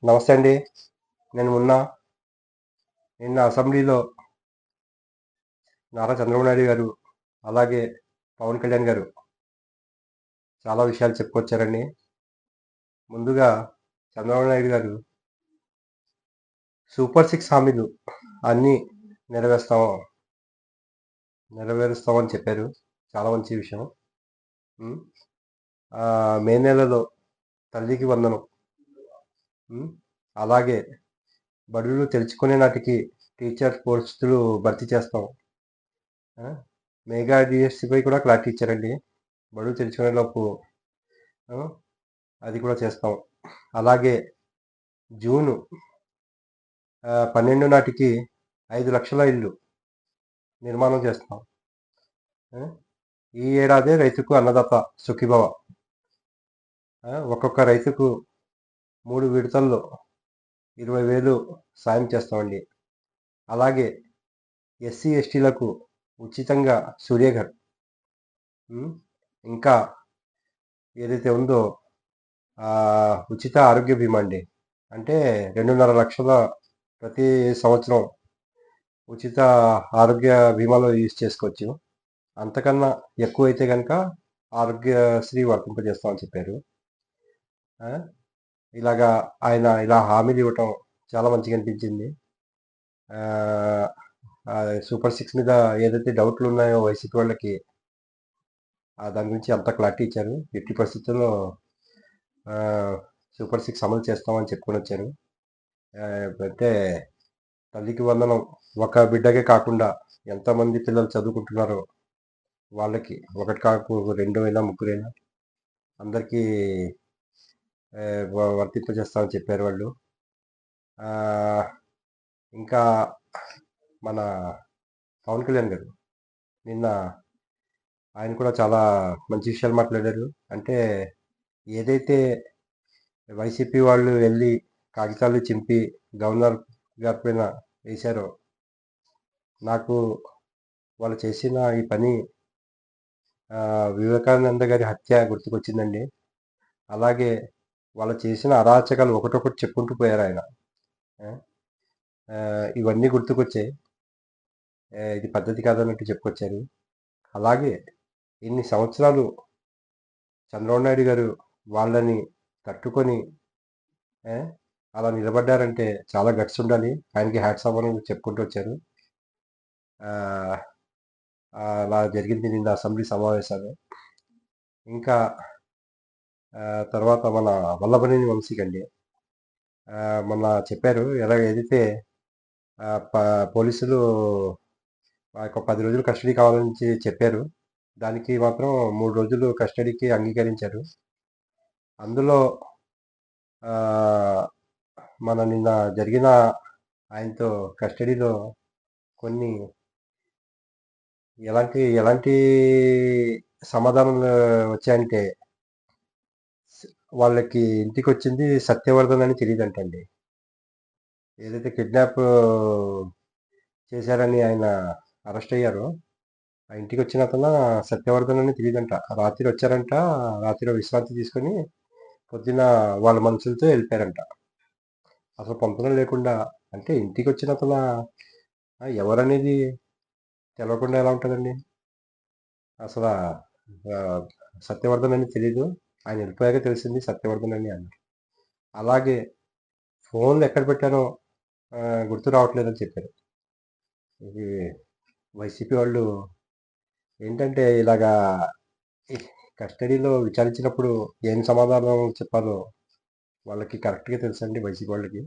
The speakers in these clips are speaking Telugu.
నమస్తే అండి. నేను నిన్న అసెంబ్లీలో నారా చంద్రబాబు నాయుడు గారు, అలాగే పవన్ కళ్యాణ్ గారు చాలా విషయాలు చెప్పుకొచ్చారండి. ముందుగా చంద్రబాబు నాయుడు గారు సూపర్ సిక్స్ హామీలు అన్నీ నెరవేరుస్తాం నెరవేరుస్తామని చెప్పారు. చాలా మంచి విషయం. ఉమ్, మే నెలలో తల్లికి వందనం, ఉమ్, అలాగే బడులు తెరుచుకునే నాటికి టీచర్ పోస్టులు భర్తీ చేస్తాం. ఆ, మెగా డిఎస్సిపై కూడా క్లారిటీ ఇచ్చారండి. బడులు తెరుచుకునే లోపు ఆ, అది కూడా చేస్తాం. అలాగే జూను 12 నాటికి 5 లక్షల ఇల్లు నిర్మాణం చేస్తాం. ఆ, ఈ ఏడాదే రైతుకు అన్నదాత సుఖీభవ. ఒక్కొక్క రైతుకు 3 విడతల్లో 20,000 సాయం చేస్తామండి. అలాగే ఎస్సీ ఎస్టీలకు ఉచితంగా సూర్యఘర్, ఇంకా ఏదైతే ఉందో ఉచిత ఆరోగ్య బీమా అండి. అంటే 2.5 లక్షల ప్రతి సంవత్సరం ఉచిత ఆరోగ్య బీమాలో యూజ్ చేసుకోవచ్చు. అంతకన్నా ఎక్కువైతే కనుక ఆరోగ్యశ్రీ వర్తింపజేస్తామని చెప్పారు. ఆ, ఇలాగా ఆయన ఇలా హామీలు ఇవ్వటం చాలా మంచిగా అనిపించింది. సూపర్ సిక్స్ మీద ఏదైతే డౌట్లు ఉన్నాయో వైసీపీ వాళ్ళకి దాని గురించి అంత క్లారిటీ ఇచ్చారు. ఎట్టి పరిస్థితుల్లో సూపర్ సిక్స్ అమలు చేస్తామని చెప్పుకొని వచ్చారు. అంటే తల్లికి వందనం ఒక బిడ్డకే కాకుండా ఎంతమంది పిల్లలు చదువుకుంటున్నారో వాళ్ళకి ఒకటి కాకు 2 అయినా 3 అయినా అందరికీ వర్తింపజేస్తామని చెప్పారు వాళ్ళు. ఇంకా మన పవన్ కళ్యాణ్ గారు నిన్న ఆయన కూడా చాలా మంచి విషయాలు మాట్లాడారు. అంటే ఏదైతే వైసీపీ వాళ్ళు వెళ్ళి కాగితాలు చింపి గవర్నర్ గారి పైన వేశారో, నాకు వాళ్ళు చేసిన ఈ పని వివేకానంద గారి హత్య గుర్తుకొచ్చిందండి. అలాగే వాళ్ళు చేసిన అరాచకాలు ఒకటొకటి చెప్పుకుంటూ పోయారు ఆయన. ఇవన్నీ గుర్తుకొచ్చాయి. ఇది పద్ధతి కాదన్నట్టు చెప్పుకొచ్చారు. అలాగే ఇన్ని సంవత్సరాలు చంద్రబాబు నాయుడు గారు వాళ్ళని తట్టుకొని అలా నిలబడ్డారంటే చాలా గట్స్ ఉండాలి. ఆయనకి హ్యాట్స్ ఆఫ్ అని చెప్పుకుంటూ వచ్చారు. అలా జరిగింది నిన్న అసెంబ్లీ సమావేశాలు. ఇంకా తర్వాత మన వల్లభనేని వంశీ అండి మొన్న చెప్పారు ఏదైతే పోలీసులు ఒక 10 రోజులు కస్టడీ కావాలని చెప్పారు. దానికి మాత్రం 3 రోజులు కస్టడీకి అంగీకరించారు. అందులో మన నిన్న జరిగిన ఆయనతో కస్టడీలో కొన్ని ఎలాంటి సమాధానాలు వచ్చాయంటే వాళ్ళకి ఇంటికి వచ్చింది సత్యవర్ధన్ అని తెలియదంటండి. ఏదైతే కిడ్నాప్ చేశారని ఆయన అరెస్ట్ అయ్యారో ఆ ఇంటికి వచ్చిన అతను సత్యవర్ధన్ అని తెలియదంట. రాత్రి వచ్చారంట. రాత్రి విశ్రాంతి తీసుకొని పొద్దున వాళ్ళ మనుషులతో వెళ్ళిపోయారంట. అసలు పొంతన లేకుండా. అంటే ఇంటికి వచ్చిన అతను ఎవరనేది తెలవకుండా ఎలా ఉంటుందండి? అసలు సత్యవర్ధన్ అని తెలీదు. ఆయన వెళ్ళిపోయాక తెలిసింది సత్యవర్ధన్ అని అన్నారు. అలాగే ఫోన్లు ఎక్కడ పెట్టానో గుర్తు రావట్లేదని చెప్పారు. ఇది వైసీపీ వాళ్ళు ఏంటంటే ఇలాగా కస్టడీలో విచారించినప్పుడు ఏం సమాధానం చెప్పాలో వాళ్ళకి కరెక్ట్గా తెలుసండి వైసీపీ వాళ్ళకి.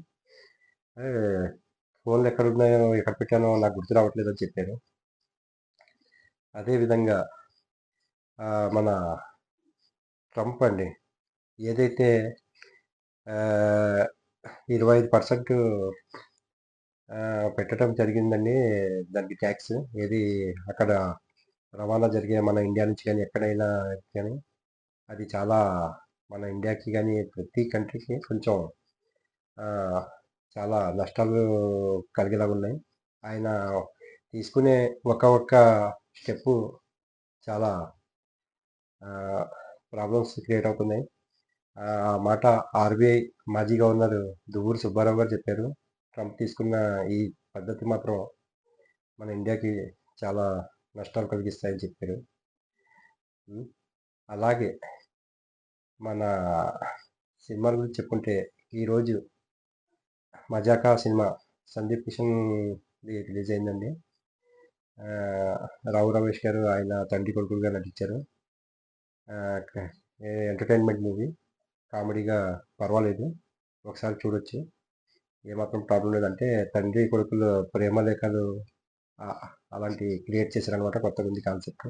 ఫోన్లు ఎక్కడ ఉన్నాయో ఎక్కడ పెట్టానో నాకు గుర్తు రావట్లేదని చెప్పారు. అదేవిధంగా మన ట్రంప్ అండి ఏదైతే 25% పెట్టడం జరిగిందండి దానికి ట్యాక్స్. ఏది అక్కడ రవాణా జరిగే మన ఇండియా నుంచి కానీ ఎక్కడైనా కానీ అది చాలా మన ఇండియాకి కానీ ప్రతి కంట్రీకి కొంచెం చాలా నష్టాలు కలిగేలా ఉన్నాయి. ఆయన తీసుకునే ఒక్క స్టెప్పు చాలా ప్రాబ్లమ్స్ క్రియేట్ అవుతున్నాయి. ఆ మాట ఆర్‌బీఐ మాజీ గవర్నర్ దువ్వూరు సుబ్బారావు గారు చెప్పారు. ట్రంప్ తీసుకున్న ఈ పద్ధతి మాత్రం మన ఇండియాకి చాలా నష్టాలు కలిగిస్తాయని చెప్పారు. హ్మ్. అలాగే మన సినిమాల గురించి చెప్పుకుంటే ఈరోజు 'మజాకా' సినిమా సందీప్ కిషన్‌ది రిలీజ్ అయిందండి. రావు రమేష్ గారు ఆయన తండ్రి కొడుకులుగా నటించారు. క ఎంటర్‌టైన్‌మెంట్ మూవీ. కామెడీగా పర్వాలేదు. ఒకసారి చూడొచ్చు. ఏమాత్రం ప్రాబ్లమ్ లేదు. అంటే తండ్రి కొడుకులు ప్రేమ లేఖలు ఆహ్, అలాంటివి క్రియేట్ చేశారనమాట. కొత్తగుంది కాన్సెప్ట్.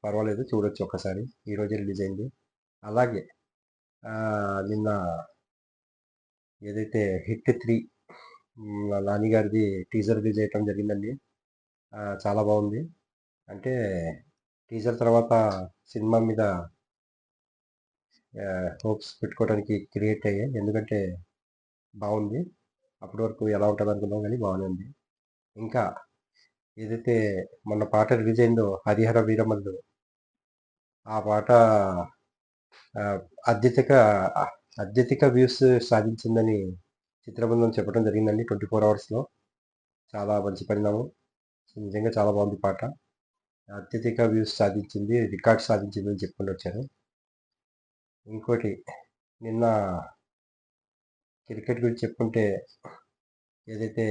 పర్వాలేదు చూడొచ్చు ఒక్కసారి. ఈరోజే రిలీజ్ అయింది. అలాగే నిన్న ఏదైతే 'హిట్ 3' నాని గారిది టీజర్ రిలీజ్ చేయటం జరిగిందండి. చాలా బాగుంది. అంటే టీజర్ తర్వాత సినిమా మీద హోప్స్ పెట్టుకోవడానికి క్రియేట్ అయ్యాయి. ఎందుకంటే బాగుంది. అప్పటి వరకు ఎలా ఉంటదనుకున్నాం గానీ బానే ఉంది. ఇంకా ఏదైతే మొన్న పాట రిలీజ్ అయిందో 'హరిహర వీరమల్లు' ఆ పాట ఆహ్, అత్యధిక అత్యధిక వ్యూస్ సాధించిందని చిత్రబృందం చెప్పడం జరిగిందండి 24 అవర్స్‌లో. చాలా మంచి పరిణామం. నిజంగా చాలా బాగుంది పాట. అత్యధిక వ్యూస్ సాధించింది. రికార్డ్ సాధించిందని చెప్పుకుంటొచ్చారు. ఇంకోటి నిన్న క్రికెట్ గురించి చెప్పుకుంటే ఏదైతే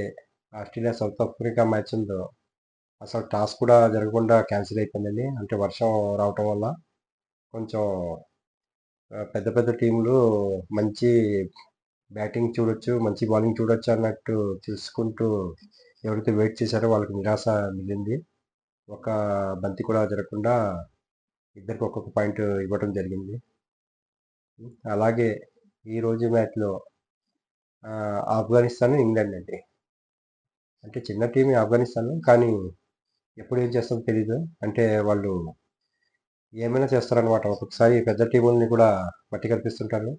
ఆస్ట్రేలియా, సౌత్ ఆఫ్రికా మ్యాచ్ ఉందో అసలు టాస్ కూడా జరగకుండా క్యాన్సిల్ అయిపోయిందండి. అంటే వర్షం రావటం వల్ల కొంచెం పెద్ద పెద్ద టీములు మంచి బ్యాటింగ్ చూడొచ్చు, మంచి బౌలింగ్ చూడొచ్చు అన్నట్టు చూసుకుంటూ ఎవరైతే వెయిట్ చేశారో వాళ్ళకి నిరాశ మిగిలింది. ఒక బంతి కూడా జరగకుండా ఇద్దరికి ఒక్కొక్క పాయింట్ ఇవ్వడం జరిగింది. అలాగే ఈరోజు మ్యాచ్‌లో ఆఫ్ఘనిస్తాన్, ఇంగ్లాండ్ అండి. అంటే చిన్న టీమే ఆఫ్ఘనిస్తాన్. కానీ ఎప్పుడు ఏం చేస్తుందో తెలీదు. అంటే వాళ్ళు ఏమైనా చేస్తారనమాట. ఒక్కొక్కసారి పెద్ద టీముల్ని కూడా మట్టి కరిపిస్తుంటారు.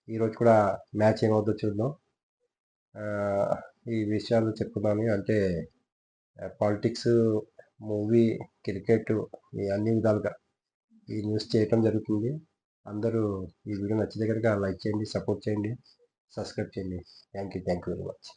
ఈరోజు కూడా మ్యాచ్ ఏమవుద్దో చూద్దాం. ఈ విషయాలు చెప్పుకుందామని అంటే పాలిటిక్స్, మూవీ, క్రికెట్ ఈ అన్ని విధాలుగా ఈ న్యూస్ చేయటం జరుగుతుంది. అందరూ ఈ వీడియో నచ్చితే గనుక లైక్ చేయండి, సపోర్ట్ చేయండి, సబ్స్క్రైబ్ చేయండి. Thank you very much.